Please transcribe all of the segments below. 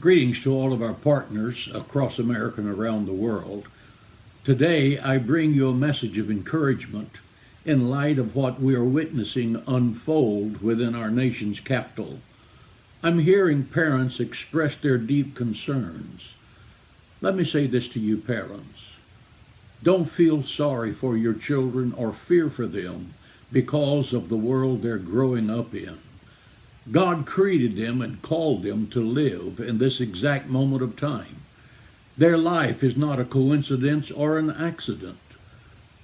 Greetings to all of our partners across America and around the world. Today, I bring you a message of encouragement in light of what we are witnessing unfold within our nation's capital. I'm hearing parents express their deep concerns. Let me say this to you, parents. Don't feel sorry for your children or fear for them because of the world they're growing up in. God created them and called them to live in this exact moment of time. Their life is not a coincidence or an accident.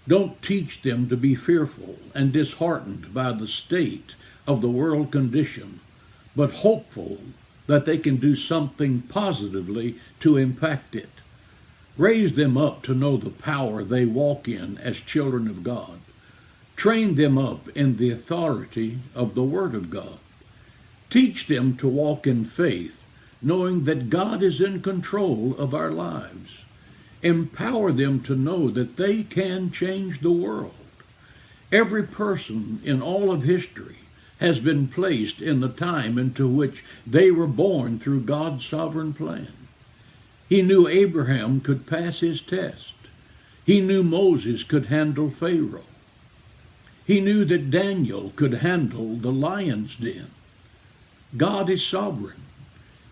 Don't teach them to be fearful and disheartened by the state of the world condition, but hopeful that they can do something positively to impact it. Raise them up to know the power they walk in as children of God. Train them up in the authority of the Word of God. Teach them to walk in faith, knowing that God is in control of our lives. Empower them to know that they can change the world. Every person in all of history has been placed in the time into which they were born through God's sovereign plan. He knew Abraham could pass his test. He knew Moses could handle Pharaoh. He knew that Daniel could handle the lion's den. God is sovereign.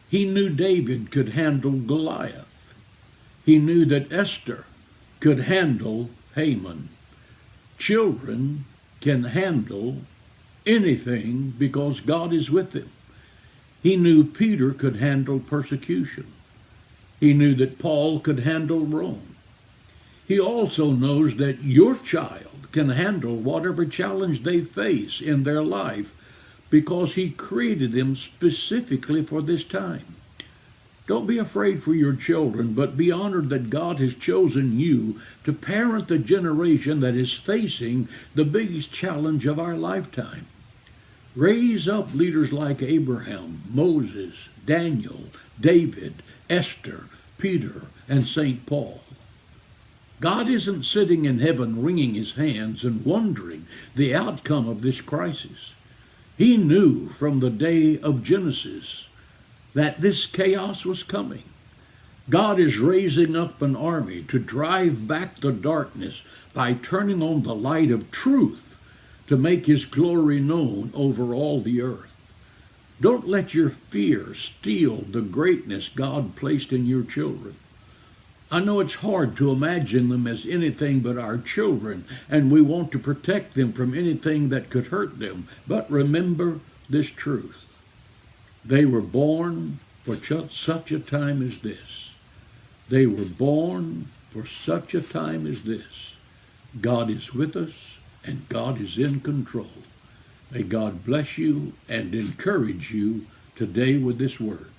He knew David could handle Goliath. He knew that Esther could handle Haman. Children can handle anything because God is with them. He knew Peter could handle persecution. He knew that Paul could handle Rome. He also knows that your child can handle whatever challenge they face in their life because he created them specifically for this time. Don't be afraid for your children, but be honored that God has chosen you to parent the generation that is facing the biggest challenge of our lifetime. Raise up leaders like Abraham, Moses, Daniel, David, Esther, Peter, and St. Paul. God isn't sitting in heaven wringing his hands and wondering the outcome of this crisis. He knew from the day of Genesis that this chaos was coming. God is raising up an army to drive back the darkness by turning on the light of truth to make his glory known over all the earth. Don't let your fear steal the greatness God placed in your children. I know it's hard to imagine them as anything but our children, and we want to protect them from anything that could hurt them. But remember this truth. They were born for such a time as this. They were born for such a time as this. God is with us, and God is in control. May God bless you and encourage you today with this word.